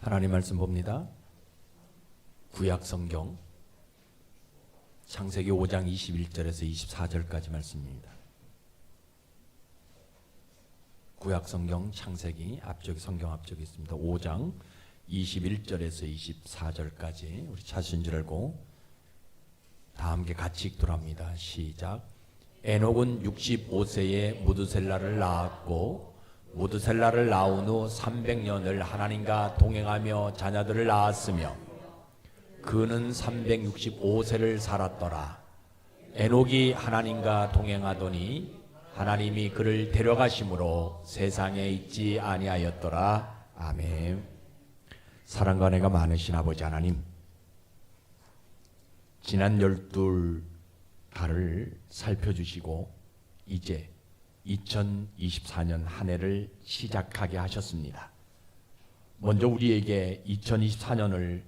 하나님 말씀 봅니다. 구약 성경 창세기 5장 21절에서 24절까지 말씀입니다. 구약 성경 창세기 앞쪽에 성경 앞쪽에 있습니다. 5장 21절에서 24절까지 우리 찾으신 줄 알고 다 함께 같이 읽도록 합니다. 시작. 에녹은 65세에 무드셀라를 낳았고 무드셀라를 낳은 후 300년을 하나님과 동행하며 자녀들을 낳았으며 그는 365세를 살았더라. 에녹이 하나님과 동행하더니 하나님이 그를 데려가심으로 세상에 있지 아니하였더라. 아멘. 사랑과 은혜가 많으신 아버지 하나님, 지난 12달을 살펴주시고 이제 2024년 한 해를 시작하게 하셨습니다. 먼저 우리에게 2024년을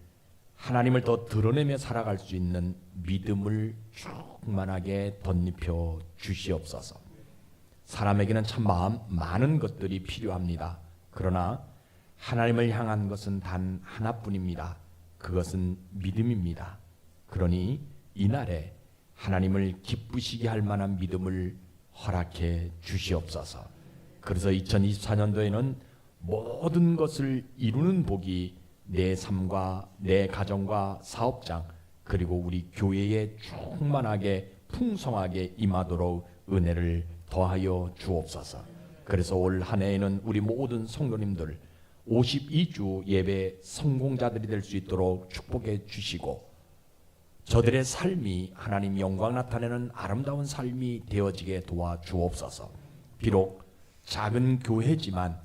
하나님을 더 드러내며 살아갈 수 있는 믿음을 충만하게 덧입혀 주시옵소서. 사람에게는 참 많은 것들이 필요합니다. 그러나 하나님을 향한 것은 단 하나뿐입니다. 그것은 믿음입니다. 그러니 이날에 하나님을 기쁘시게 할 만한 믿음을 허락해 주시옵소서. 그래서 2024년도에는 모든 것을 이루는 복이 내 삶과 내 가정과 사업장 그리고 우리 교회에 충만하게 풍성하게 임하도록 은혜를 더하여 주옵소서. 그래서 올 한 해에는 우리 모든 성도님들 52주 예배 성공자들이 될 수 있도록 축복해 주시고 저들의 삶이 하나님 영광 나타내는 아름다운 삶이 되어지게 도와주옵소서. 비록 작은 교회지만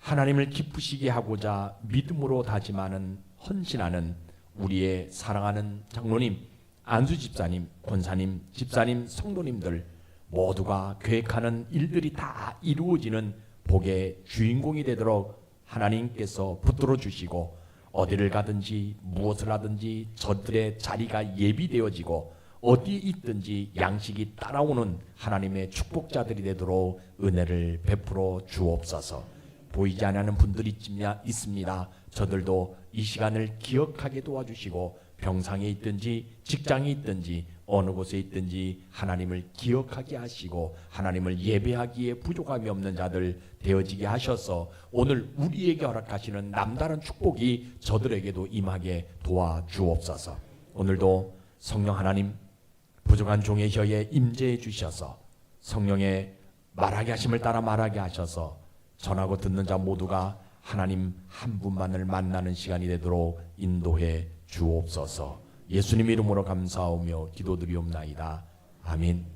하나님을 기쁘시게 하고자 믿음으로 다짐하는 헌신하는 우리의 사랑하는 장로님, 안수 집사님, 권사님, 집사님, 성도님들 모두가 계획하는 일들이 다 이루어지는 복의 주인공이 되도록 하나님께서 붙들어 주시고 어디를 가든지 무엇을 하든지 저들의 자리가 예비되어지고 어디에 있든지 양식이 따라오는 하나님의 축복자들이 되도록 은혜를 베풀어 주옵소서. 보이지 않는 분들이 있습니다. 저들도 이 시간을 기억하게 도와주시고 병상에 있든지 직장에 있든지 어느 곳에 있든지 하나님을 기억하게 하시고 하나님을 예배하기에 부족함이 없는 자들 되어지게 하셔서 오늘 우리에게 허락하시는 남다른 축복이 저들에게도 임하게 도와주옵소서. 오늘도 성령 하나님 부족한 종의 혀에 임재해 주셔서 성령의 말하게 하심을 따라 말하게 하셔서 전하고 듣는 자 모두가 하나님 한 분만을 만나는 시간이 되도록 인도해 주옵소서. 예수님 이름으로 감사하며 기도드리옵나이다. 아멘.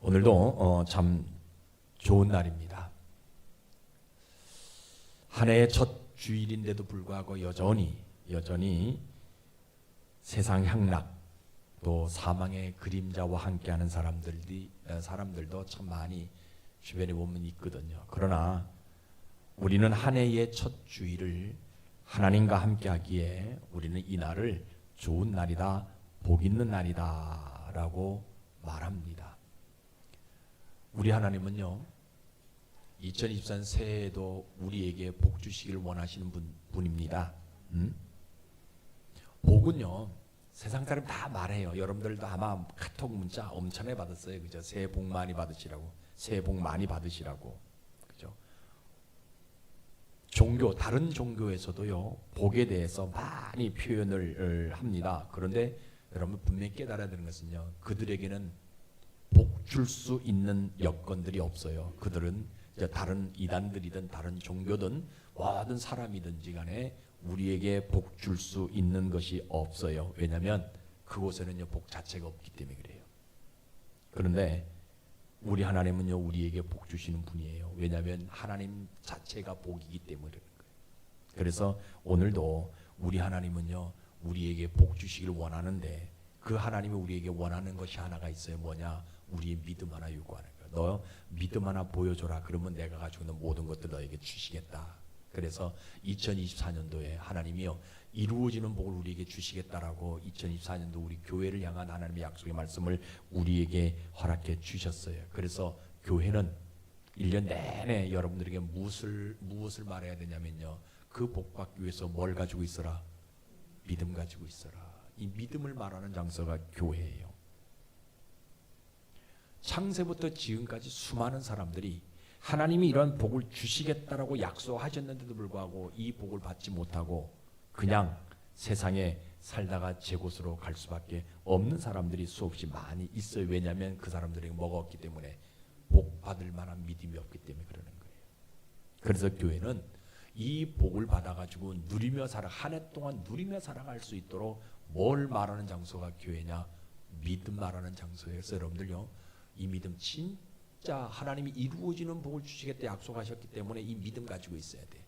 오늘도 참 좋은 날입니다. 한 해의 첫 주일인데도 불구하고 여전히 세상 향락 또 사망의 그림자와 함께하는 사람들도 참 많이 주변에 보면 있거든요. 그러나 우리는 한 해의 첫 주일을 하나님과 함께하기에 우리는 이 날을 좋은 날이다, 복 있는 날이다 라고 말합니다. 우리 하나님은요 2024년 새해에도 우리에게 복 주시기를 원하시는 분입니다. 복은요 세상 사람 다 말해요. 여러분들도 아마 카톡 문자 엄청나게 받았어요. 그죠? 새해 복 많이 받으시라고, 새해 복 많이 받으시라고. 그죠? 다른 종교에서도요 복에 대해서 많이 표현을 합니다. 그런데 여러분 분명히 깨달아야 되는 것은요 그들에게는 복 줄 수 있는 여건들이 없어요. 그들은 다른 이단들이든 다른 종교든 모든 사람이든지 간에 우리에게 복 줄 수 있는 것이 없어요. 왜냐하면 그곳에는요 복 자체가 없기 때문에 그래요. 그런데 우리 하나님은요 우리에게 복 주시는 분이에요. 왜냐하면 하나님 자체가 복이기 때문에 그런 거예요. 그래서 오늘도 우리 하나님은요 우리에게 복 주시기를 원하는데 그 하나님이 우리에게 원하는 것이 하나가 있어요. 뭐냐? 우리의 믿음 하나 요구하는 거예요. 너 믿음 하나 보여줘라. 그러면 내가 가지고 있는 모든 것들 너에게 주시겠다. 그래서 2024년도에 하나님이요 이루어지는 복을 우리에게 주시겠다라고 2024년도 우리 교회를 향한 하나님의 약속의 말씀을 우리에게 허락해 주셨어요. 그래서 교회는 1년 내내 여러분들에게 무엇을 말해야 되냐면요. 그 복 받기 위해서 뭘 가지고 있어라? 믿음 가지고 있어라. 이 믿음을 말하는 장소가 교회예요. 창세부터 지금까지 수많은 사람들이 하나님이 이런 복을 주시겠다라고 약속하셨는데도 불구하고 이 복을 받지 못하고 그냥 세상에 살다가 제 곳으로 갈 수밖에 없는 사람들이 수없이 많이 있어요. 왜냐하면 그 사람들에게 뭐가 없기 때문에, 복 받을 만한 믿음이 없기 때문에 그러는 거예요. 그래서 교회는 이 복을 받아가지고 누리며 살아, 한 해 동안 누리며 살아갈 수 있도록 뭘 말하는 장소가 교회냐? 믿음 말하는 장소예요. 그래서 여러분들요, 이 믿음, 진짜 하나님이 이루어지는 복을 주시겠다 약속하셨기 때문에 이 믿음 가지고 있어야 돼.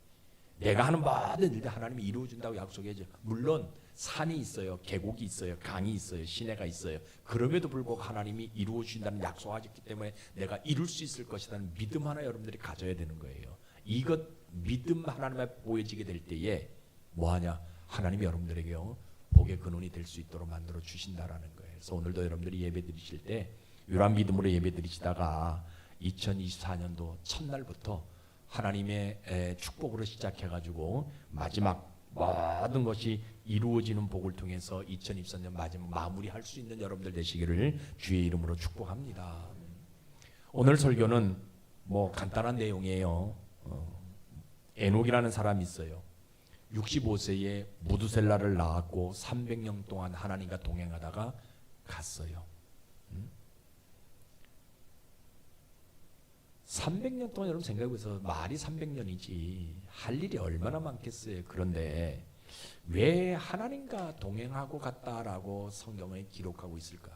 내가 하는 모든 일들 하나님이 이루어준다고 약속해야죠. 물론 산이 있어요, 계곡이 있어요, 강이 있어요, 시내가 있어요. 그럼에도 불구하고 하나님이 이루어주신다는 약속하셨기 때문에 내가 이룰 수 있을 것이라는 믿음 하나 여러분들이 가져야 되는 거예요. 이것 믿음 하나님에 보여지게 될 때에 뭐하냐? 하나님이 여러분들에게요, 복의 근원이 될 수 있도록 만들어 주신다라는 거예요. 그래서 오늘도 여러분들이 예배 드리실 때 이러한 믿음으로 예배 드리시다가 2024년도 첫날부터 하나님의 축복으로 시작해가지고 마지막 모든 것이 이루어지는 복을 통해서 2024년 마지막 마무리할 수 있는 여러분들 되시기를 주의 이름으로 축복합니다. 오늘 설교는 뭐 간단한 내용이에요. 에녹이라는 사람이 있어요. 65세에 무두셀라를 낳았고 300년 동안 하나님과 동행하다가 갔어요. 300년 동안 여러분 생각해보세요. 말이 300년이지 할 일이 얼마나 많겠어요. 그런데 왜 하나님과 동행하고 갔다라고 성경에 기록하고 있을까?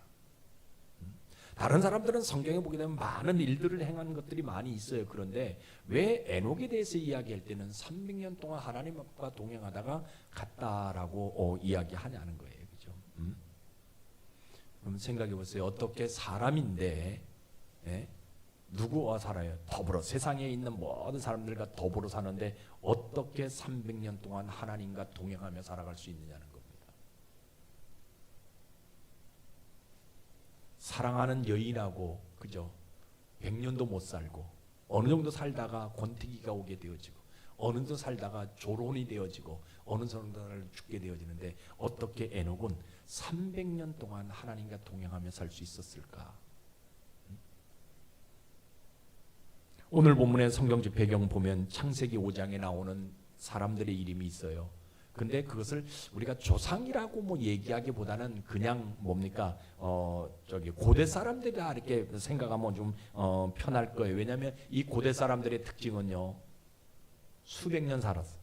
다른 사람들은 성경에 보게 되면 많은 일들을 행한 것들이 많이 있어요. 그런데 왜 에녹에 대해서 이야기할 때는 300년 동안 하나님과 동행하다가 갔다라고 이야기하냐는 거예요. 그죠? 그럼 생각해 보세요. 어떻게 사람인데 누구와 살아요? 더불어 세상에 있는 모든 사람들과 더불어 사는데 어떻게 300년 동안 하나님과 동행하며 살아갈 수 있느냐는 겁니다. 사랑하는 여인하고 그죠? 100년도 못 살고 어느 정도 살다가 권태기가 오게 되어지고 어느 정도 살다가 조론이 되어지고 어느 정도 죽게 되어지는데 어떻게 에녹은 300년 동안 하나님과 동행하며 살 수 있었을까? 오늘 본문의 성경적 배경 보면 창세기 5장에 나오는 사람들의 이름이 있어요. 근데 그것을 우리가 조상이라고 뭐 얘기하기보다는 그냥 뭡니까 고대 사람들이라 이렇게 생각하면 좀 편할 거예요. 왜냐하면 이 고대 사람들의 특징은요, 수백 년 살았어.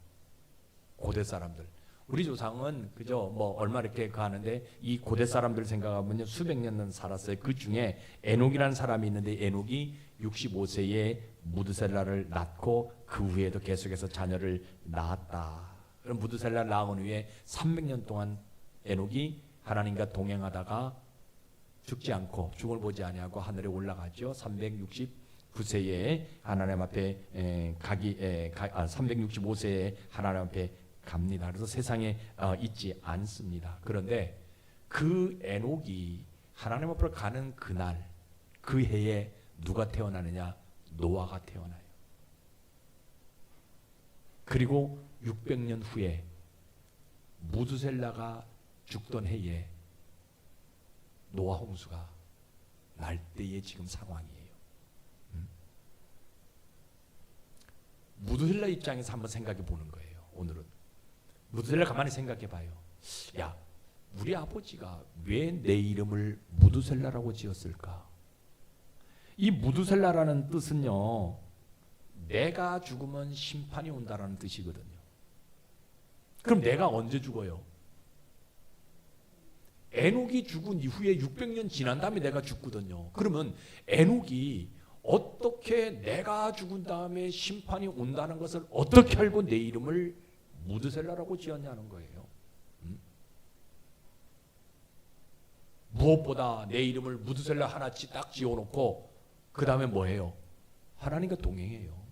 고대 사람들. 우리 조상은 그저 뭐 얼마 이렇게 가는데 이 고대 사람들 생각하면 수백 년은 살았어요. 그 중에 에녹이라는 사람이 있는데 에녹이 65세에 무드셀라를 낳고 그 후에도 계속해서 자녀를 낳았다. 그럼 무드셀라를 낳은 후에 300년 동안 에녹이 하나님과 동행하다가 죽지 않고 죽을 보지 아니하고 하늘에 올라가죠. 369세에 하나님 앞에 365세에 하나님 앞에 갑니다. 그래서 세상에 있지 않습니다. 그런데 그 에녹이 하나님 앞으로 가는 그날 그 해에 누가 태어나느냐? 노아가 태어나요. 그리고 600년 후에 무두셀라가 죽던 해에 노아 홍수가 날 때의 지금 상황이에요. 무두셀라 입장에서 한번 생각해 보는 거예요. 오늘은 무두셀라 가만히 생각해 봐요. 야, 우리 아버지가 왜 내 이름을 무두셀라라고 지었을까? 이 무두셀라라는 뜻은요, 내가 죽으면 심판이 온다라는 뜻이거든요. 그럼 내가 언제 죽어요? 에녹이 죽은 이후에 600년 지난 다음에 내가 죽거든요. 그러면 에녹이 어떻게 내가 죽은 다음에 심판이 온다는 것을 어떻게 알고 내 이름을 무드셀라라고 지었냐는 거예요. 무엇보다 내 이름을 무드셀라 하나 딱 지어놓고 그 다음에 뭐해요? 하나님과 동행해요.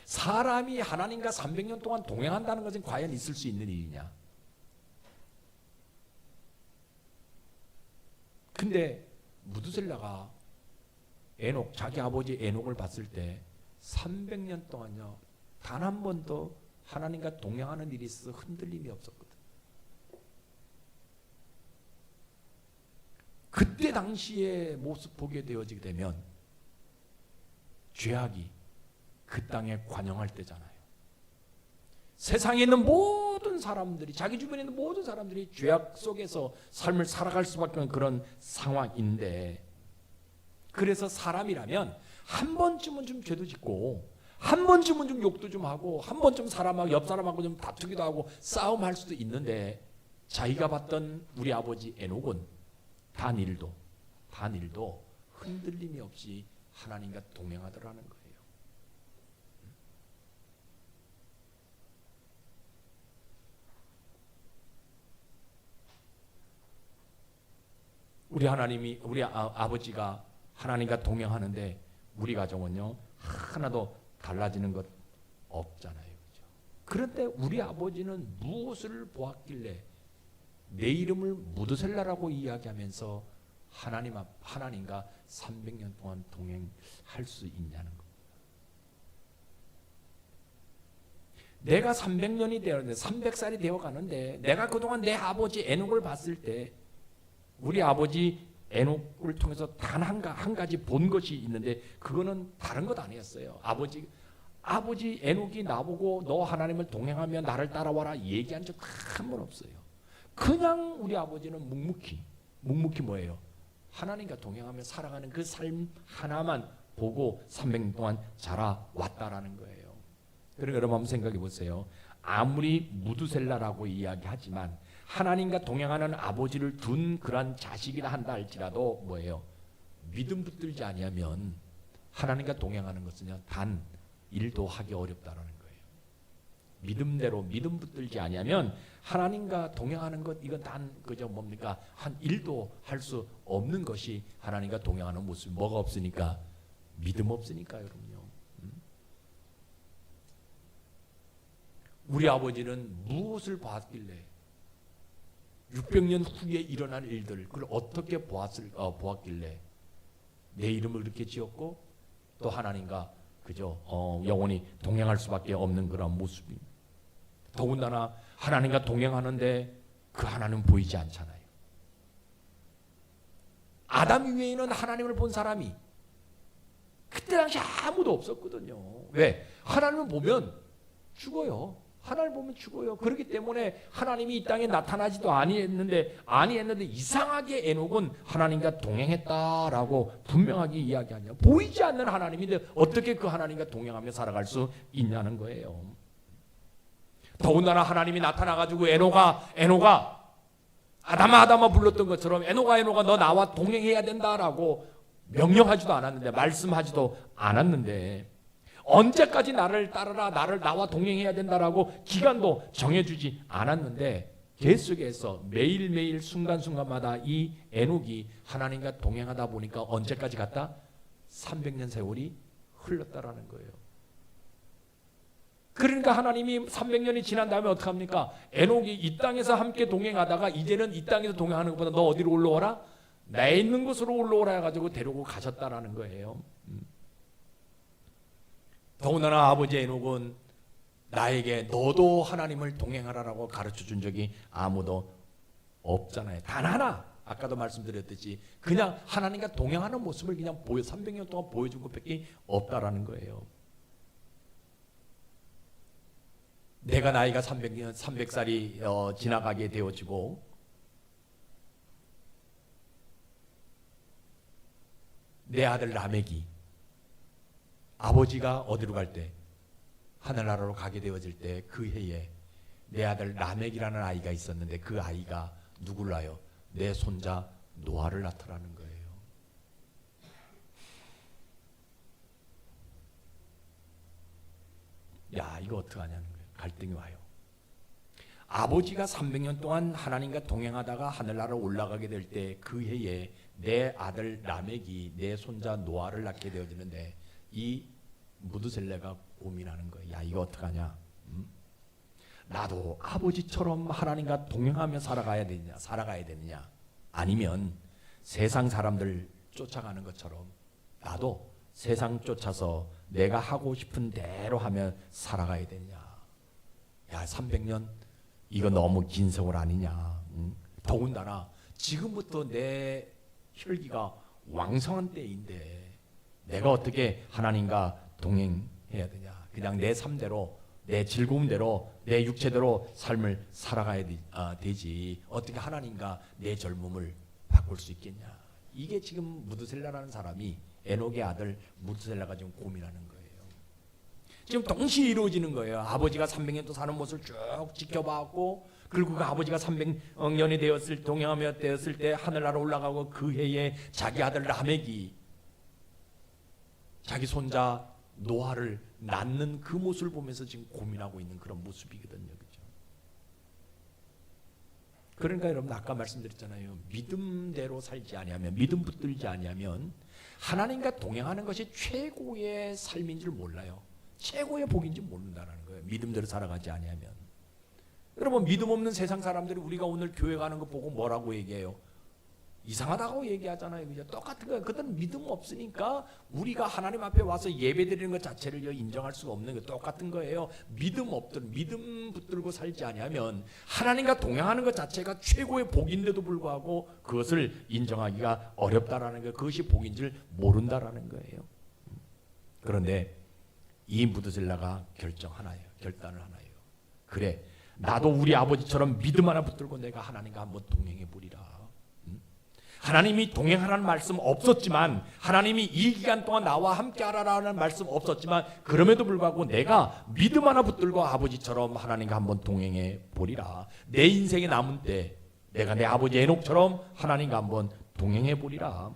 사람이 하나님과 300년 동안 동행한다는 것은 과연 있을 수 있는 일이냐? 근데 무두셀라가 에녹, 자기 아버지 에녹을 봤을 때 300년 동안요 단 한 번도 하나님과 동행하는 일이 있어 흔들림이 없었거든. 그때 당시의 모습 보게 되어지게 되면 죄악이 그 땅에 관영할 때잖아요. 세상에 있는 모든 사람들이, 자기 주변에 있는 모든 사람들이 죄악 속에서 삶을 살아갈 수밖에 없는 그런 상황인데, 그래서 사람이라면 한 번쯤은 좀 죄도 짓고 한 번쯤은 좀 욕도 좀 하고 한 번쯤 사람하고 옆 사람하고 좀 다투기도 하고 싸움할 수도 있는데, 자기가 봤던 우리 아버지 에녹은 단 일도 흔들림이 없이 하나님과 동행하더라는 거예요. 우리 아버지가 하나님과 동행하는데 우리 가정은요 하나도 달라지는 것 없잖아요. 그렇죠? 그런데 우리 아버지는 무엇을 보았길래 내 이름을 무드셀라라고 이야기하면서 하나님과 300년 동안 동행할 수 있냐는 겁니다. 내가 300년이 되었는데 300살이 되어가는데 내가 그동안 내 아버지 에녹을 봤을 때 우리 아버지 에녹을 통해서 단 한 가지 본 것이 있는데 그거는 다른 것 아니었어요. 아버지 에녹이 나보고 너 하나님을 동행하며 나를 따라와라 얘기한 적 한 번 없어요. 그냥 우리 아버지는 묵묵히 뭐예요? 하나님과 동행하며 살아가는 그 삶 하나만 보고 300년 동안 자라왔다라는 거예요. 그러니까 여러분 한번 생각해 보세요. 아무리 무두셀라라고 이야기하지만 하나님과 동행하는 아버지를 둔 그런 자식이라 한다 할지라도 뭐예요? 믿음 붙들지 아니하면 하나님과 동행하는 것은 단 일도 하기 어렵다라는 거예요. 믿음대로 믿음 붙들지 아니하면 하나님과 동행하는 것 이건 단 그저 뭡니까? 한 일도 할 수 없는 것이 하나님과 동행하는 모습. 뭐가 없으니까? 믿음 없으니까요, 여러분요. 우리 아버지는 무엇을 봤길래 600년 후에 일어날 일들 그걸 어떻게 보았길래 내 이름을 이렇게 지었고 또 하나님과 그저 영원히 동행할 수밖에 없는 그런 모습입니다. 더군다나 하나님과 동행하는데 그 하나님은 보이지 않잖아요. 아담 이외에는 하나님을 본 사람이 그때 당시 아무도 없었거든요. 왜? 하나님을 보면 죽어요. 하나님을 보면 죽어요. 그렇기 때문에 하나님이 이 땅에 나타나지도 아니했는데 이상하게 에녹은 하나님과 동행했다라고 분명하게 이야기하냐. 보이지 않는 하나님인데 어떻게 그 하나님과 동행하며 살아갈 수 있냐는 거예요. 더군다나 하나님이 나타나가지고 에녹아 아담아 불렀던 것처럼 에녹아 너 나와 동행해야 된다라고 명령하지도 않았는데, 말씀하지도 않았는데, 언제까지 나를 따르라, 나와 동행해야 된다라고 기간도 정해주지 않았는데 계속해서 매일매일 순간순간마다 이 에녹이 하나님과 동행하다 보니까 언제까지 갔다? 300년 세월이 흘렀다라는 거예요. 그러니까 하나님이 300년이 지난 다음에 어떻게 합니까? 에녹이 이 땅에서 함께 동행하다가 이제는 이 땅에서 동행하는 것보다 너 어디로 올라오라? 내 있는 곳으로 올라오라 해가지고 데리고 가셨다라는 거예요. 더군다나 아버지 에녹은 나에게 너도 하나님을 동행하라라고 가르쳐 준 적이 아무도 없잖아요. 단 하나, 아까도 말씀드렸듯이 그냥 하나님과 동행하는 모습을 그냥 300년 동안 보여준 것밖에 없다라는 거예요. 내가 나이가 300살이 지나가게 되어지고 내 아들 라멕이 아버지가 어디로 갈 때? 하늘나라로 가게 되어질 때 그 해에 내 아들 라멕이라는 아이가 있었는데 그 아이가 누굴 낳아요? 내 손자 노아를 낳더라는 거예요. 야, 이거 어떡하냐는 거예요. 갈등이 와요. 아버지가 300년 동안 하나님과 동행하다가 하늘나라로 올라가게 될 때 그 해에 내 아들 라멕이 내 손자 노아를 낳게 되어지는데 이 무드셀레가 고민하는 거예요. 야, 이거 어떡하냐? 나도 아버지처럼 하나님과 동행하며 살아가야 되느냐? 아니면 세상 사람들 쫓아가는 것처럼 나도 세상 쫓아서 내가 하고 싶은 대로 하면 살아가야 되냐. 야, 300년 이거 너무 긴 세월 아니냐. 더군다나 지금부터 내 혈기가 왕성한 때인데 내가 어떻게 하나님과 동행해야 되냐. 그냥 내 삶대로, 내 즐거움대로, 내 육체대로 삶을 살아가야 되지. 어떻게 하나님과 내 젊음을 바꿀 수 있겠냐. 이게 지금 무드셀라라는 사람이, 에녹의 아들 무드셀라가 지금 고민하는 거예요. 지금 동시에 이루어지는 거예요. 아버지가 300년 또 사는 모습을 쭉 지켜봤고, 그리고 그 아버지가 300년이 되었을, 동행하며 되었을 때 하늘나라 올라가고, 그 해에 자기 아들 라멕이 자기 손자 노아를 낳는 그 모습을 보면서 지금 고민하고 있는 그런 모습이거든요. 그렇죠? 그러니까 여러분, 아까 말씀드렸잖아요. 믿음대로 살지 아니하면, 믿음 붙들지 아니하면 하나님과 동행하는 것이 최고의 삶인 줄 몰라요. 최고의 복인지 모른다는 거예요. 믿음대로 살아가지 아니하면. 여러분, 믿음 없는 세상 사람들이 우리가 오늘 교회 가는 거 보고 뭐라고 얘기해요? 이상하다고 얘기하잖아요. 그죠? 똑같은 거예요. 그들은 믿음 없으니까 우리가 하나님 앞에 와서 예배 드리는 것 자체를 인정할 수가 없는 거 똑같은 거예요. 믿음 붙들고 살지 아니하면 하나님과 동행하는 것 자체가 최고의 복인데도 불구하고 그것을 인정하기가 어렵다라는 거예요. 그것이 복인 줄 모른다라는 거예요. 그런데 이 무드셀라가 결단을 하나요. 그래, 나도 우리 아버지처럼 믿음 하나 붙들고 내가 하나님과 한번 동행해 보리라. 하나님이 동행하라는 말씀 없었지만, 하나님이 이 기간 동안 나와 함께 하라라는 말씀 없었지만, 그럼에도 불구하고 내가 믿음 하나 붙들고 아버지처럼 하나님과 한번 동행해 보리라. 내 인생에 남은 때 내가 내 아버지 에녹처럼 하나님과 한번 동행해 보리라.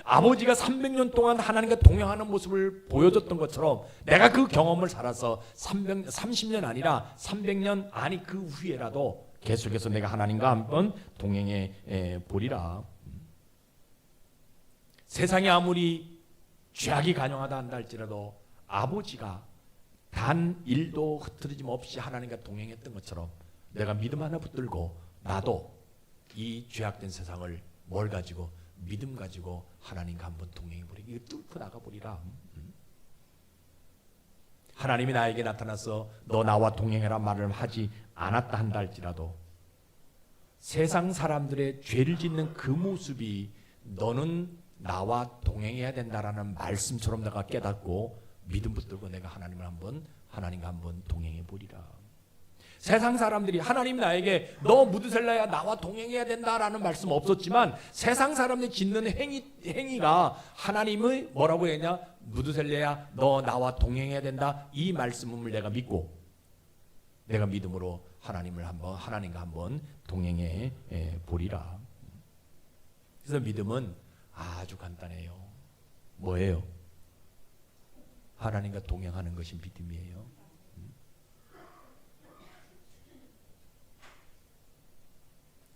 아버지가 300년 동안 하나님과 동행하는 모습을 보여줬던 것처럼 내가 그 경험을 살아서 30년 아니라 300년, 아니 그 후에라도 계속해서 내가 하나님과 한번 동행해 보리라. 세상이 아무리 죄악이 간영하다 한다 할지라도 아버지가 단 일도 흐트러짐 없이 하나님과 동행했던 것처럼 내가 믿음 하나 붙들고 나도 이 죄악된 세상을 뭘 가지고, 믿음 가지고 하나님과 한번 동행해 보리라. 이거 뚫고 나가 보리라. 하나님이 나에게 나타나서 너 나와 동행해라 말을 하지 않았다 한다 할지라도 세상 사람들의 죄를 짓는 그 모습이 너는 나와 동행해야 된다라는 말씀처럼 내가 깨닫고 믿음 붙들고 내가 하나님과 한번 동행해 보리라. 세상 사람들이 하나님 나에게 너 무드셀라야 나와 동행해야 된다라는 말씀 없었지만 세상 사람들이 짓는 행위가 하나님의 뭐라고 했냐, 무드셀라야 너 나와 동행해야 된다, 이 말씀을 내가 믿고 내가 믿음으로 하나님과 한번 동행해 보리라. 그래서 믿음은 아주 간단해요. 뭐예요? 하나님과 동행하는 것이 믿음이에요.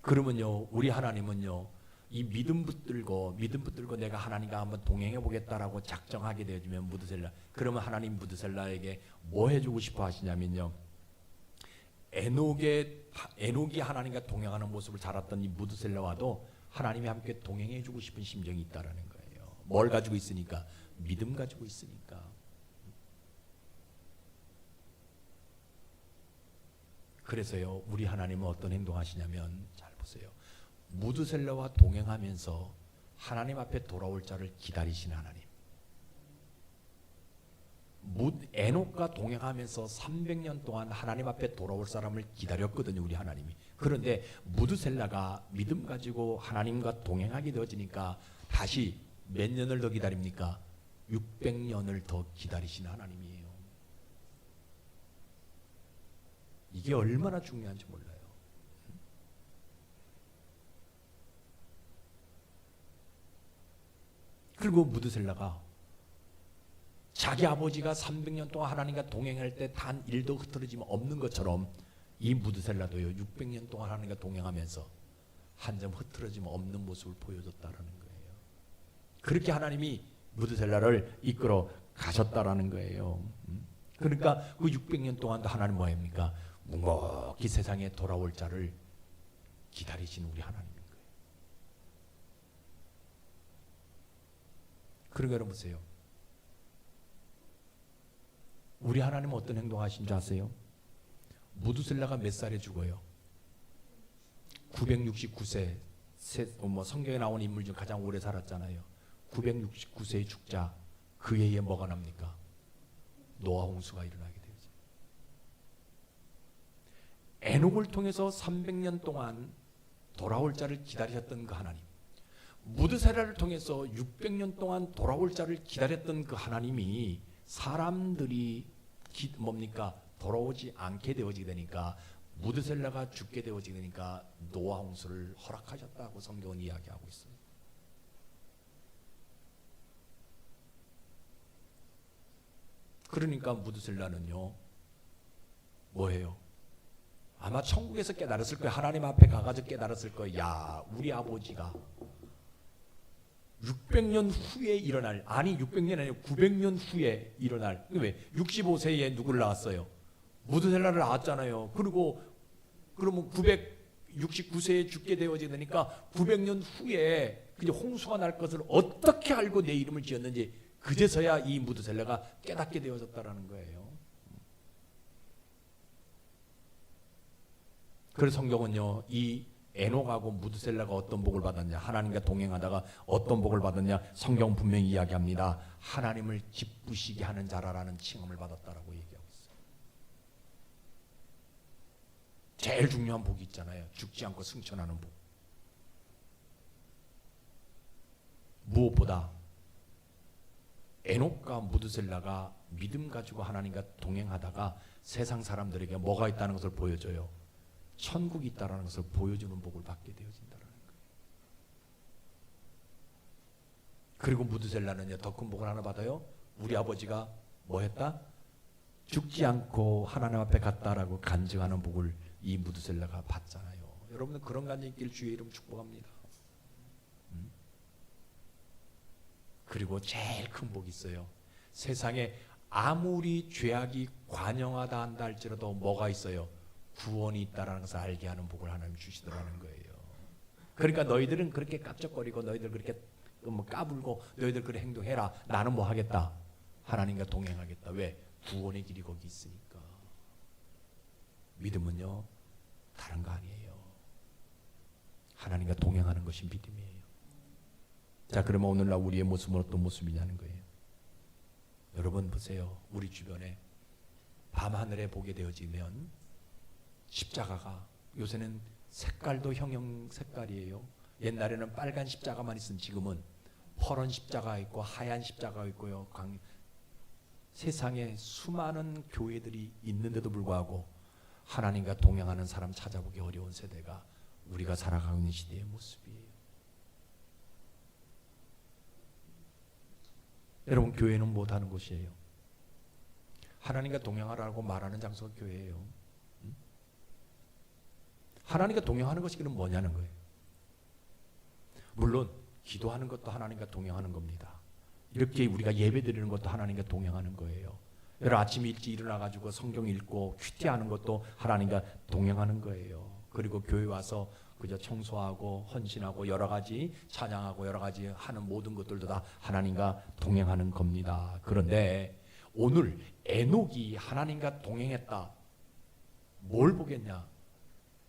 그러면요, 우리 하나님은요, 이 믿음 붙들고 내가 하나님과 한번 동행해 보겠다라고 작정하게 되어지면 무드셀라, 그러면 하나님 무드셀라에게 뭐 해주고 싶어 하시냐면요, 에녹이 하나님과 동행하는 모습을 자랐던 이 무드셀라와도 하나님이 함께 동행해 주고 싶은 심정이 있다라는 거예요. 뭘 가지고 있으니까? 믿음 가지고 있으니까. 그래서요, 우리 하나님은 어떤 행동하시냐면, 잘 보세요. 무드셀라와 동행하면서 하나님 앞에 돌아올 자를 기다리시는 하나님. 에녹과 동행하면서 300년 동안 하나님 앞에 돌아올 사람을 기다렸거든요, 우리 하나님이. 그런데 무드셀라가 믿음 가지고 하나님과 동행하게 되어지니까 다시 몇 년을 더 기다립니까? 600년을 더 기다리시는 하나님이에요. 이게 얼마나 중요한지 몰라요. 그리고 무드셀라가 자기 아버지가 300년 동안 하나님과 동행할 때 단 일도 흐트러짐 없는 것처럼 이 무드셀라도요, 600년 동안 하나님과 동행하면서 한 점 흐트러짐 없는 모습을 보여줬다라는 거예요. 그렇게 하나님이 무드셀라를 이끌어 가셨다라는 거예요. 그러니까 그 600년 동안도 하나님 뭐합니까? 묵묵히 세상에 돌아올 자를 기다리신 우리 하나님인 거예요. 그러니까 여러분 보세요. 우리 하나님은 어떤 행동하신 줄 아세요? 무두셀라가 몇 살에 죽어요? 969세. 성경에 나온 인물 중 가장 오래 살았잖아요. 969세에 죽자 그 해에 뭐가 납니까? 노아 홍수가 일어나게 되죠. 에녹을 통해서 300년 동안 돌아올 자를 기다리셨던 그 하나님, 무드셀라를 통해서 600년 동안 돌아올 자를 기다렸던 그 하나님이 사람들이 돌아오지 않게 되어지게 되니까, 무드셀라가 죽게 되어지게 되니까 노아 홍수를 허락하셨다고 성경은 이야기하고 있어요. 그러니까 무드셀라는요 뭐예요? 아마 천국에서 깨달았을 거예요. 하나님 앞에 가가지고 깨달았을 거예요. 야, 우리 아버지가 600년 후에 일어날, 아니 600년 아니고 900년 후에 일어날, 왜? 65세에 누구를 낳았어요? 무드셀라를 낳았잖아요. 그리고 그러면 969세에 죽게 되어지게 되니까 900년 후에 그저 홍수가 날 것을 어떻게 알고 내 이름을 지었는지 그제서야 이 무드셀라가 깨닫게 되어졌다라는 거예요. 그래서 성경은요, 이 에녹하고 무드셀라가 어떤 복을 받았냐, 하나님과 동행하다가 어떤 복을 받았냐, 성경 분명히 이야기합니다. 하나님을 기쁘시게 하는 자라라는 칭함을 받았다라고 얘기하고 있어요. 제일 중요한 복이 있잖아요. 죽지 않고 승천하는 복. 무엇보다 에녹과 무드셀라가 믿음 가지고 하나님과 동행하다가 세상 사람들에게 뭐가 있다는 것을 보여줘요. 천국이 있다는 것을 보여주는 복을 받게 되어진다는 거예요. 그리고 무드셀라는요, 더 큰 복을 하나 받아요. 우리 아버지가 뭐 했다? 죽지 않고 하나님 앞에 갔다라고 간증하는 복을 이 무드셀라가 받잖아요. 여러분들 그런 간증 있길 주의 이름 축복합니다. 그리고 제일 큰 복이 있어요. 세상에 아무리 죄악이 관영하다 한다 할지라도 뭐가 있어요? 구원이 있다라는 것을 알게 하는 복을 하나님 주시더라는 거예요. 그러니까 너희들은 그렇게 깝적거리고 너희들 그렇게 까불고 너희들 그렇게 행동해라. 나는 뭐 하겠다? 하나님과 동행하겠다. 왜? 구원의 길이 거기 있으니까. 믿음은요 다른 거 아니에요. 하나님과 동행하는 것이 믿음이에요. 자, 그러면 오늘날 우리의 모습은 어떤 모습이냐는 거예요. 여러분 보세요. 우리 주변에 밤하늘에 보게 되어지면 십자가가 요새는 색깔도 형형 색깔이에요. 옛날에는 빨간 십자가만 있으면 지금은 퍼런 십자가 있고 하얀 십자가 있고요. 세상에 수많은 교회들이 있는데도 불구하고 하나님과 동행하는 사람 찾아보기 어려운 세대가 우리가 살아가고 있는 시대의 모습이에요. 여러분, 교회는 못하는 곳이에요. 하나님과 동행하라고 말하는 장소가 교회예요. 하나님과 동행하는 것이 그럼 뭐냐는 거예요. 물론 기도하는 것도 하나님과 동행하는 겁니다. 이렇게 우리가 예배 드리는 것도 하나님과 동행하는 거예요. 여러분, 아침 일찍 일어나가지고 성경 읽고 큐티하는 것도 하나님과 동행하는 거예요. 그리고 교회 와서 그저 청소하고 헌신하고 여러 가지 찬양하고 여러 가지 하는 모든 것들도 다 하나님과 동행하는 겁니다. 그런데 오늘 에녹이 하나님과 동행했다. 뭘 보겠냐?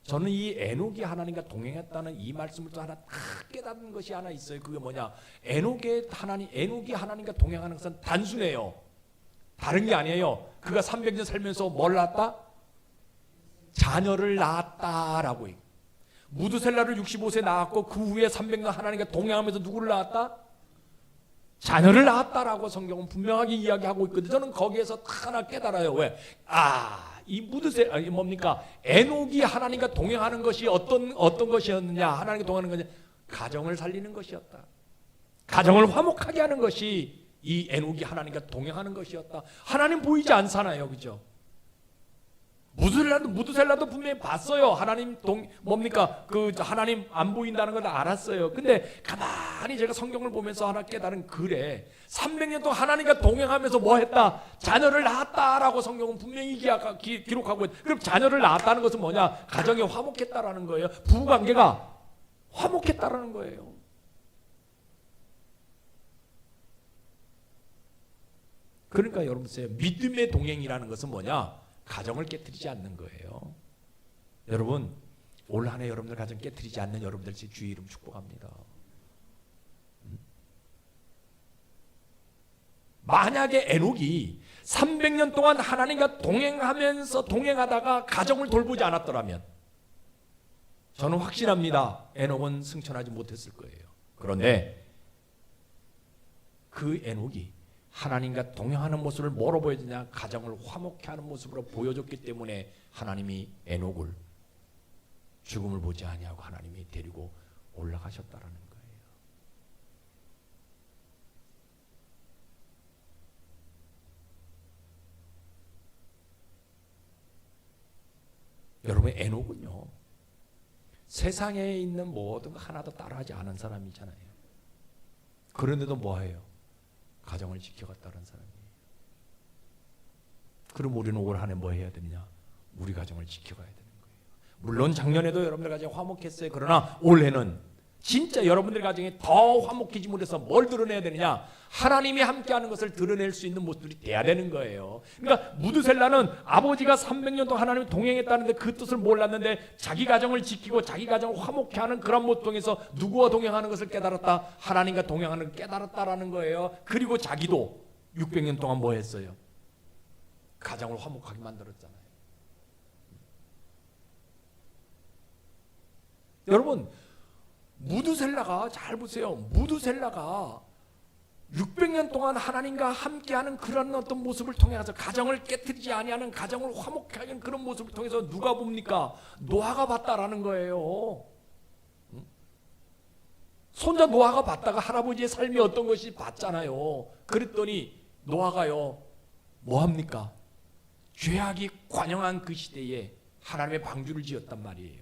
저는 이 에녹이 하나님과 동행했다는 이 말씀을 또 하나 딱 깨닫는 것이 하나 있어요. 그게 뭐냐? 에녹이 하나님과 동행하는 것은 단순해요. 다른 게 아니에요. 그가 300년 살면서 뭘 낳았다? 자녀를 낳았다라고 해요. 무드셀라를 65세 낳았고 그 후에 300년 하나님과 동행하면서 누구를 낳았다? 자녀를 낳았다라고 성경은 분명하게 이야기하고 있거든요. 저는 거기에서 딱 하나 깨달아요. 왜? 에녹이 하나님과 동행하는 것이 어떤 것이었느냐? 하나님과 동행하는 것이 가정을 살리는 것이었다. 가정을 화목하게 하는 것이 이 에녹이 하나님과 동행하는 것이었다. 하나님 보이지 않잖아요, 그죠? 무드셀라도 분명히 봤어요. 하나님 하나님 안 보인다는 걸 알았어요. 근데 가만히 제가 성경을 보면서 하나 깨달은 그래. 300년 동안 하나님과 동행하면서 뭐 했다? 자녀를 낳았다라고 성경은 분명히 기록하고 있어요. 그럼 자녀를 낳았다는 것은 뭐냐? 가정이 화목했다라는 거예요. 부부관계가 화목했다라는 거예요. 그러니까 여러분 보세요. 믿음의 동행이라는 것은 뭐냐? 가정을 깨뜨리지 않는 거예요. 여러분 올 한 해 여러분들 가정 깨뜨리지 않는 여러분들 제 주의 이름 축복합니다. 만약에 에녹이 300년 동안 하나님과 동행하다가 가정을 돌보지 않았더라면 저는 확신합니다. 에녹은 승천하지 못했을 거예요. 그런데 그 에녹이 하나님과 동행하는 모습을 뭐로 보여주냐? 가정을 화목케 하는 모습으로 보여줬기 때문에 하나님이 에녹을 죽음을 보지 아니하고 하나님이 데리고 올라가셨다라는 거예요. 여러분 에녹은요 세상에 있는 모든 거 하나도 따라하지 않은 사람이잖아요. 그런데도 뭐해요? 가정을 지켜갔다는 사람이에요. 그럼 우리는 올 한 해 뭐 해야 되느냐? 우리 가정을 지켜가야 되는 거예요. 물론 작년에도 여러분들 가정이 화목했어요. 그러나 올해는 진짜 여러분들 가정이 더 화목해지 못해서 뭘 드러내야 되느냐? 하나님이 함께하는 것을 드러낼 수 있는 모습들이 돼야 되는 거예요. 그러니까 무드셀라는 아버지가 300년 동안 하나님이 동행했다는데 그 뜻을 몰랐는데 자기 가정을 지키고 자기 가정을 화목케 하는 그런 모습 통해서 누구와 동행하는 것을 깨달았다. 하나님과 동행하는 것을 깨달았다라는 거예요. 그리고 자기도 600년 동안 뭐 했어요? 가정을 화목하게 만들었잖아요. 여러분 무드셀라가 잘 보세요. 무드셀라가 600년 동안 하나님과 함께하는 그런 어떤 모습을 통해서 가정을 깨뜨리지 아니하는 가정을 화목하게 하는 그런 모습을 통해서 누가 봅니까? 노아가 봤다라는 거예요. 손자 노아가 봤다가 할아버지의 삶이 어떤 것이 봤잖아요. 그랬더니 노아가요 뭐합니까? 죄악이 관영한 그 시대에 하나님의 방주를 지었단 말이에요.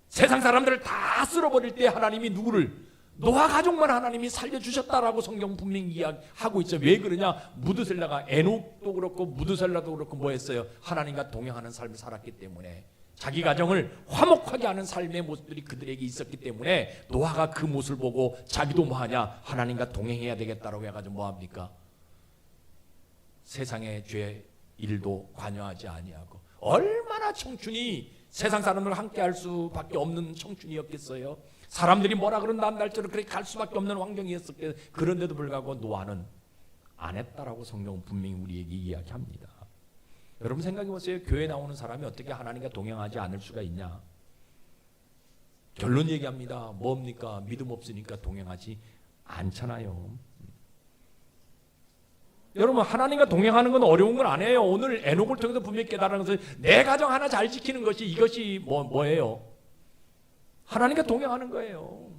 세상 사람들을 다 쓸어버릴 때 하나님이 누구를? 노아 가족만 하나님이 살려주셨다라고 성경 분명히 이야기하고 있죠. 왜 그러냐? 무드셀라가 에녹도 그렇고 무드셀라도 그렇고 뭐 했어요? 하나님과 동행하는 삶을 살았기 때문에 자기 가정을 화목하게 하는 삶의 모습들이 그들에게 있었기 때문에 노아가 그 모습을 보고 자기도 뭐하냐? 하나님과 동행해야 되겠다라고 해가지고 뭐합니까? 세상의 죄 일도 관여하지 아니하고 얼마나 청춘이 세상 사람들과 함께 할 수밖에 없는 청춘이었겠어요. 사람들이 뭐라 그런다 날짜로 그렇게 갈 수밖에 없는 환경이었었겠어요. 그런데도 불구하고 노아는 안 했다라고 성경은 분명히 우리에게 이야기합니다. 여러분 생각해 보세요. 교회 나오는 사람이 어떻게 하나님과 동행하지 않을 수가 있냐? 결론 얘기합니다. 뭡니까? 믿음 없으니까 동행하지 않잖아요. 여러분 하나님과 동행하는 건 어려운 건 아니에요. 오늘 에녹을 통해서 분명히 깨달은 것은 내 가정 하나 잘 지키는 것이 이것이 뭐예요? 하나님과 동행하는 거예요.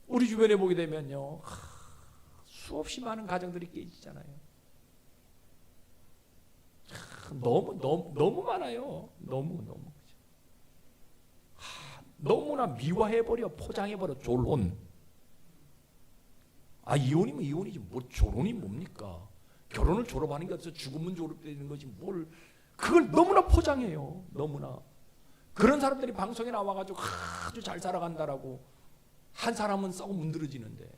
우리 주변에 보게 되면요 수없이 많은 가정들이 깨지잖아요. 너무 많아요. 너무나 미화해버려 포장해버려 졸혼. 이혼이면 이혼이지 뭐 졸혼이 뭡니까? 결혼을 졸업하는 게 없어 죽으면 졸업되는 거지 뭘 그걸 너무나 포장해요. 너무나 그런 사람들이 방송에 나와가지고 아주 잘 살아간다라고 한 사람은 썩어 문드러지는데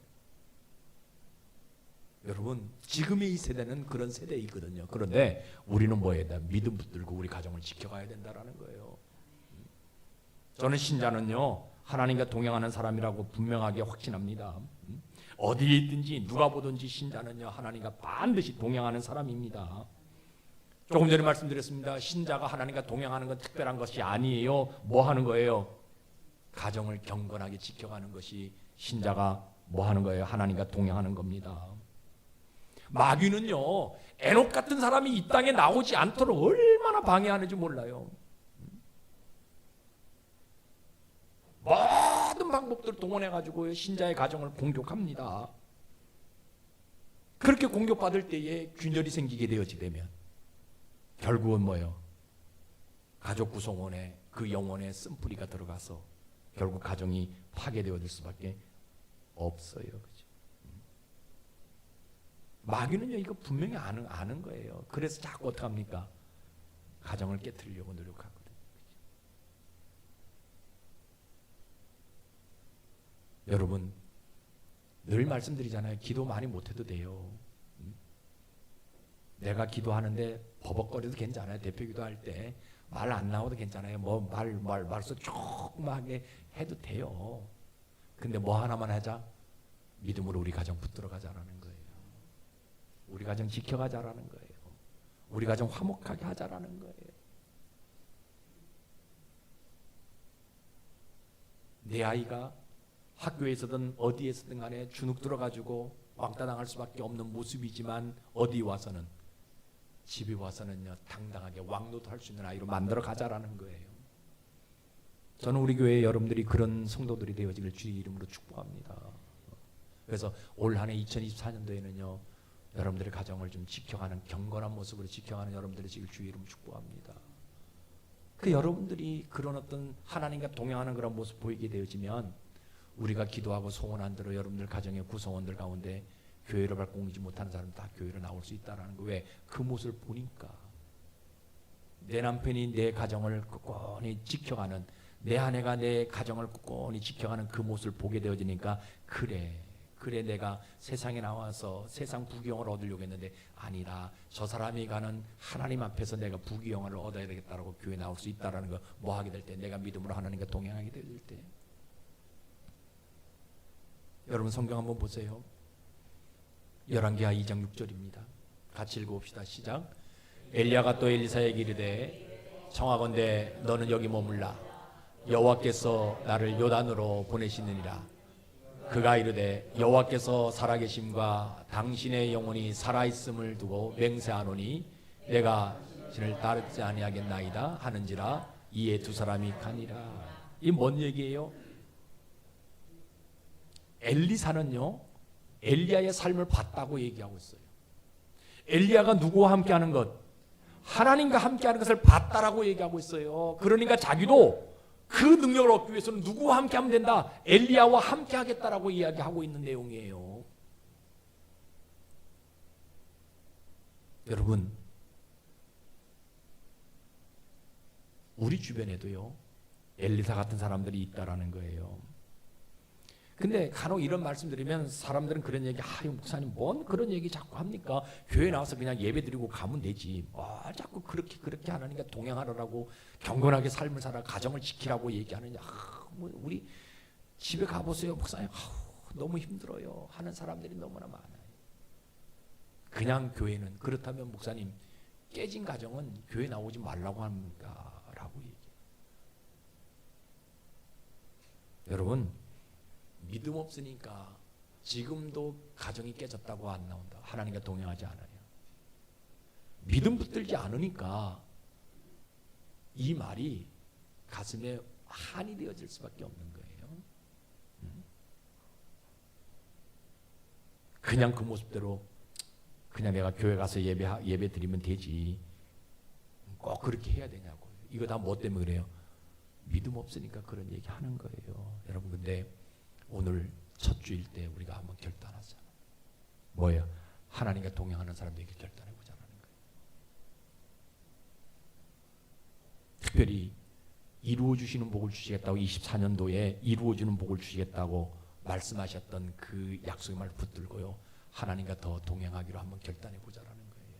여러분 지금의 이 세대는 그런 세대이거든요. 그런데 우리는 뭐해야 돼? 믿음 붙들고 우리 가정을 지켜가야 된다라는 거예요. 저는 신자는요 하나님과 동행하는 사람이라고 분명하게 확신합니다. 어디에 있든지 누가 보든지 신자는요 하나님과 반드시 동행하는 사람입니다. 조금 전에 말씀드렸습니다. 신자가 하나님과 동행하는 건 특별한 것이 아니에요. 뭐 하는 거예요? 가정을 경건하게 지켜가는 것이 신자가 뭐 하는 거예요? 하나님과 동행하는 겁니다. 마귀는요 에녹 같은 사람이 이 땅에 나오지 않도록 얼마나 방해하는지 몰라요. 모든 방법들을 동원해가지고 신자의 가정을 공격합니다. 그렇게 공격받을 때에 균열이 생기게 되어지면 결국은 뭐예요? 가족 구성원에 그 영혼의 쓴뿌리가 들어가서 결국 가정이 파괴되어질 수밖에 없어요. 그렇죠? 마귀는요 이거 분명히 아는 거예요. 그래서 자꾸 어떻게 합니까? 가정을 깨트리려고 노력하거든요. 여러분 늘 말씀드리잖아요. 기도 많이 못해도 돼요. 내가 기도하는데 버벅거려도 괜찮아요. 대표 기도할 때 말 안 나와도 괜찮아요. 뭐 말씀 조그맣게 해도 돼요. 근데 뭐 하나만 하자. 믿음으로 우리 가정 붙들어 가자라는 거예요. 우리 가정 지켜가자라는 거예요. 우리 가정 화목하게 하자라는 거예요. 내 아이가 학교에서든 어디에서든 간에 주눅 들어가지고 왕따 당할 수밖에 없는 모습이지만 어디 와서는 집에 와서는요 당당하게 왕노도 할 수 있는 아이로 만들어 가자라는 거예요. 저는 우리 교회 여러분들이 그런 성도들이 되어지길 주의 이름으로 축복합니다. 그래서 올 한 해 2024년도에는요 여러분들의 가정을 좀 지켜가는 경건한 모습으로 지켜가는 여러분들이 지금 주의 이름으로 축복합니다. 그 여러분들이 그런 어떤 하나님과 동행하는 그런 모습 보이게 되어지면 우리가 기도하고 소원한 대로 여러분들 가정의 구성원들 가운데 교회를 밟고 옮기지 못하는 사람 다 교회로 나올 수 있다는 거. 왜? 그 모습을 보니까 내 남편이 내 가정을 굳건히 지켜가는, 내 아내가 내 가정을 굳건히 지켜가는 그 모습을 보게 되어지니까 그래 내가 세상에 나와서 세상 부귀영화를 얻으려고 했는데 아니라 저 사람이 가는 하나님 앞에서 내가 부귀영화를 얻어야 되겠다라고 교회에 나올 수 있다는 거. 뭐 하게 될 때? 내가 믿음으로 하나님과 동행하게 될 때. 여러분 성경 한번 보세요. 열왕기하 2장 6절입니다. 같이 읽어봅시다. 시작. 엘리야가 또 엘리사에게 이르되 청하건대 너는 여기 머물라. 여호와께서 나를 요단으로 보내시느니라. 그가 이르되 여호와께서 살아계심과 당신의 영혼이 살아있음을 두고 맹세하노니 내가 신을 따르지 아니하겠나이다 하는지라. 이에 두 사람이 가니라. 이 뭔 얘기예요? 엘리사는요 엘리야의 삶을 봤다고 얘기하고 있어요. 엘리야가 누구와 함께하는 것? 하나님과 함께하는 것을 봤다라고 얘기하고 있어요. 그러니까 자기도 그 능력을 얻기 위해서는 누구와 함께하면 된다? 엘리야와 함께하겠다라고 이야기하고 있는 내용이에요. 여러분 우리 주변에도요 엘리사 같은 사람들이 있다라는 거예요. 근데 간혹 이런 말씀드리면 사람들은 그런 얘기, 목사님 뭔 그런 얘기 자꾸 합니까? 교회 나와서 그냥 예배 드리고 가면 되지. 자꾸 그렇게 하나님과 동행하라고 경건하게 삶을 살아 가정을 지키라고 얘기하느냐. 우리 집에 가보세요 목사님. 너무 힘들어요 하는 사람들이 너무나 많아요. 그냥 교회는 그렇다면 목사님 깨진 가정은 교회 나오지 말라고 합니까? 라고 얘기해요. 여러분 믿음 없으니까 지금도 가정이 깨졌다고 안 나온다. 하나님과 동행하지 않아요. 믿음 붙들지 않으니까 이 말이 가슴에 한이 되어질 수밖에 없는 거예요. 그냥 그 모습대로 그냥 내가 교회 가서 예배 드리면 되지. 꼭 그렇게 해야 되냐고요. 이거 다 뭐 때문에 그래요? 믿음 없으니까 그런 얘기 하는 거예요. 여러분 근데 오늘 첫 주일 때 우리가 한번 결단하자. 뭐예요? 하나님과 동행하는 사람들에게 결단해보자는 거예요. 특별히 이루어주시는 복을 주시겠다고 24년도에 이루어주는 복을 주시겠다고 말씀하셨던 그 약속의 말 붙들고요. 하나님과 더 동행하기로 한번 결단해보자라는 거예요.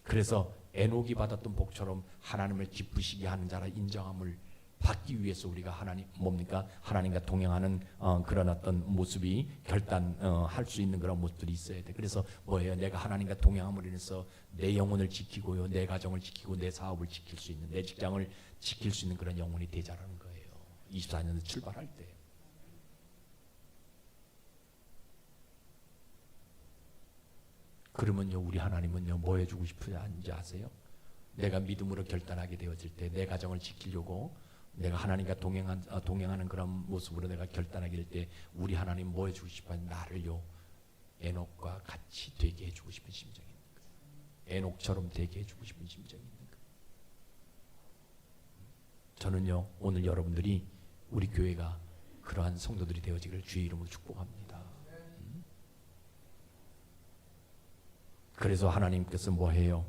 그래서 에녹이 받았던 복처럼 하나님을 기쁘시게 하는 자라 인정함을 받기 위해서 우리가 하나님과 동행하는 그런 어떤 모습이 결단할 수 있는 그런 모습들이 있어야 돼. 그래서 뭐예요? 내가 하나님과 동행함으로 인해서 내 영혼을 지키고요, 내 가정을 지키고 내 사업을 지킬 수 있는, 내 직장을 지킬 수 있는 그런 영혼이 되자라는 거예요. 24년도 출발할 때. 그러면요 우리 하나님은요 뭐 해주고 싶은지 아세요? 내가 믿음으로 결단하게 되어질 때 내 가정을 지키려고 내가 하나님과 동행하는 그런 모습으로 내가 결단하게 될 때 우리 하나님 뭐 해주고 싶어요? 나를요 에녹과 같이 되게 해주고 싶은 심정이 있는 거예요. 에녹처럼 되게 해주고 싶은 심정이 있는 거예요. 저는요 오늘 여러분들이 우리 교회가 그러한 성도들이 되어지기를 주의 이름으로 축복합니다. 그래서 하나님께서 뭐 해요?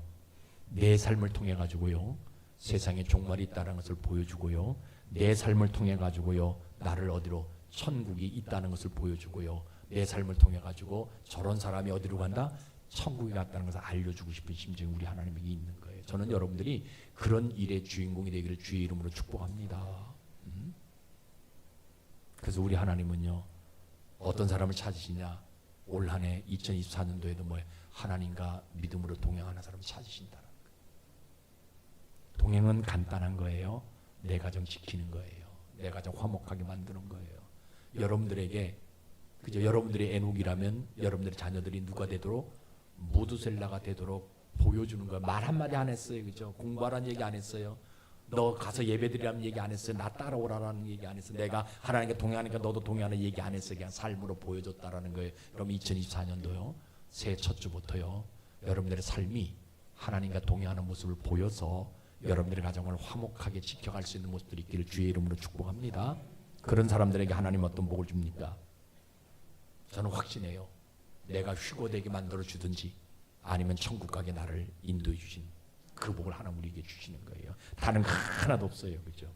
내 삶을 통해 가지고요 세상에 종말이 있다는 것을 보여주고요 내 삶을 통해 가지고요 나를 어디로? 천국이 있다는 것을 보여주고요. 내 삶을 통해 가지고 저런 사람이 어디로 간다? 천국에 갔다는 것을 알려주고 싶은 심정이 우리 하나님에게 있는 거예요. 저는 여러분들이 그런 일의 주인공이 되기를 주의 이름으로 축복합니다. 그래서 우리 하나님은요, 어떤 사람을 찾으시냐? 올 한 해 2024년도에도 하나님과 믿음으로 동행하는 사람을 찾으신다는 거예요. 동행은 간단한 거예요. 내 가정 지키는 거예요. 내 가정 화목하게 만드는 거예요. 여러분들에게, 그죠? 여러분들의 애녹이라면 여러분들의 자녀들이 누가 되도록, 무두셀라가 되도록 보여주는 거예요. 말 한마디 안 했어요. 그죠? 공부하라는 얘기 안 했어요. 너 가서 예배드리라는 얘기 안 했어요. 나 따라오라는 얘기 안 했어요. 내가 하나님과 동행하니까 너도 동행하는 얘기 안 했어요. 그냥 삶으로 보여줬다라는 거예요. 여러분 2024년도요. 새해 첫 주부터요. 여러분들의 삶이 하나님과 동행하는 모습을 보여서 여러분들의 가정을 화목하게 지켜갈 수 있는 모습들이 있기를 주의 이름으로 축복합니다. 그런 사람들에게 하나님 어떤 복을 줍니까? 저는 확신해요. 내가 휴고되게 만들어 주든지 아니면 천국 가게 나를 인도해 주신 그 복을 하나님 우리에게 주시는 거예요. 다른 거 하나도 없어요. 그죠?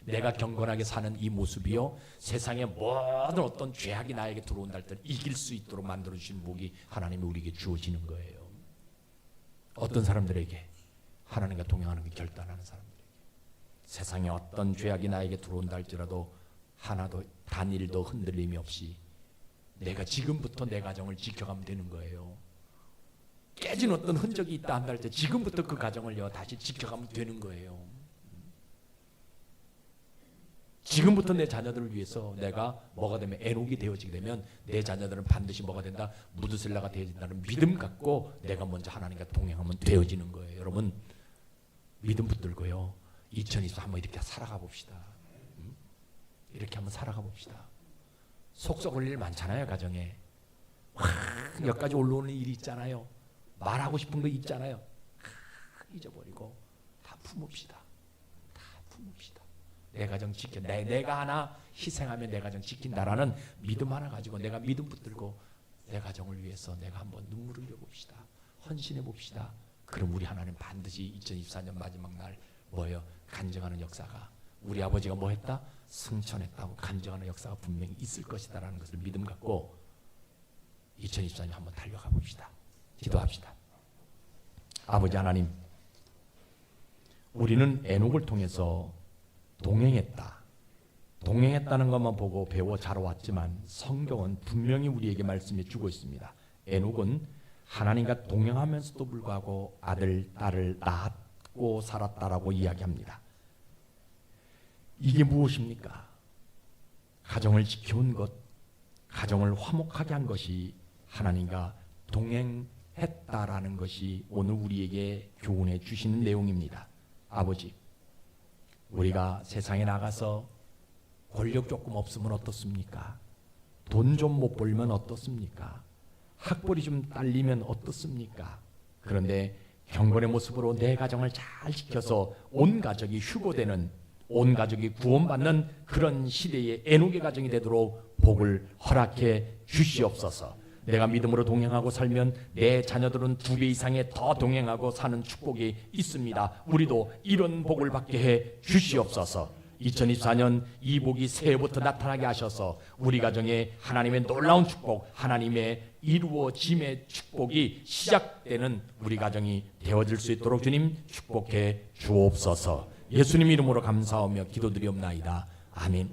내가 경건하게 사는 이 모습이요, 세상의 모든 어떤 죄악이 나에게 들어온다 할 때 이길 수 있도록 만들어 주신 복이 하나님이 우리에게 주어지는 거예요. 어떤 사람들에게? 하나님과 동행하는 게 결단하는 사람들에게. 세상에 어떤 죄악이 나에게 들어온다 할지라도 하나도 단일도 흔들림이 없이 내가 지금부터 내 가정을 지켜가면 되는 거예요. 깨진 어떤 흔적이 있다 한다 할 때 지금부터 그 가정을요 다시 지켜가면 되는 거예요. 지금부터 내 자녀들을 위해서 내가 뭐가 되면 애녹이 되어지게 되면 내 자녀들은 반드시 뭐가 된다? 무드셀라가 되어진다는 믿음 갖고 내가 먼저 하나님과 동행하면 되어지는 거예요. 여러분 믿음 붙들고요 2024 한번 이렇게 살아가 봅시다. 이렇게 한번 살아가 봅시다. 속 썩을 일 많잖아요. 가정에 몇 가지 올라오는 일이 있잖아요. 말하고 싶은 거 있잖아요. 잊어버리고 다 품읍시다. 다 품읍시다. 내 가정 지켜. 내가 하나 희생하면 내 가정 지킨다라는 믿음 하나 가지고 내가 믿음 붙들고 내 가정을 위해서 내가 한번 눈물을 흘려봅시다. 헌신해 봅시다. 그럼 우리 하나님 반드시 2024년 마지막 날 뭐예요? 간증하는 역사가, 우리 아버지가 뭐 했다? 승천했다고 간증하는 역사가 분명히 있을 것이다라는 것을 믿음 갖고 2024년 한번 달려가 봅시다. 기도합시다. 아버지 하나님, 우리는 애녹을 통해서 동행했다는 것만 보고 배워 자라왔지만 성경은 분명히 우리에게 말씀해 주고 있습니다. 애녹은 하나님과 동행하면서도 불구하고 아들, 딸을 낳고 살았다라고 이야기합니다. 이게 무엇입니까? 가정을 지켜온 것, 가정을 화목하게 한 것이 하나님과 동행했다라는 것이 오늘 우리에게 교훈해 주시는 내용입니다. 아버지, 우리가 세상에 나가서 권력 조금 없으면 어떻습니까? 돈 좀 못 벌면 어떻습니까? 학벌이 좀 딸리면 어떻습니까? 그런데 경건의 모습으로 내 가정을 잘 지켜서 온 가족이 휴고되는, 온 가족이 구원받는 그런 시대의 애녹의 가정이 되도록 복을 허락해 주시옵소서. 내가 믿음으로 동행하고 살면 내 자녀들은 2배 이상의 더 동행하고 사는 축복이 있습니다. 우리도 이런 복을 받게 해 주시옵소서. 2024년 이 복이 새해부터 나타나게 하셔서 우리 가정에 하나님의 놀라운 축복, 하나님의 이루어짐의 축복이 시작되는 우리 가정이 되어질 수 있도록 주님 축복해 주옵소서. 예수님 이름으로 감사하며 기도드리옵나이다. 아멘.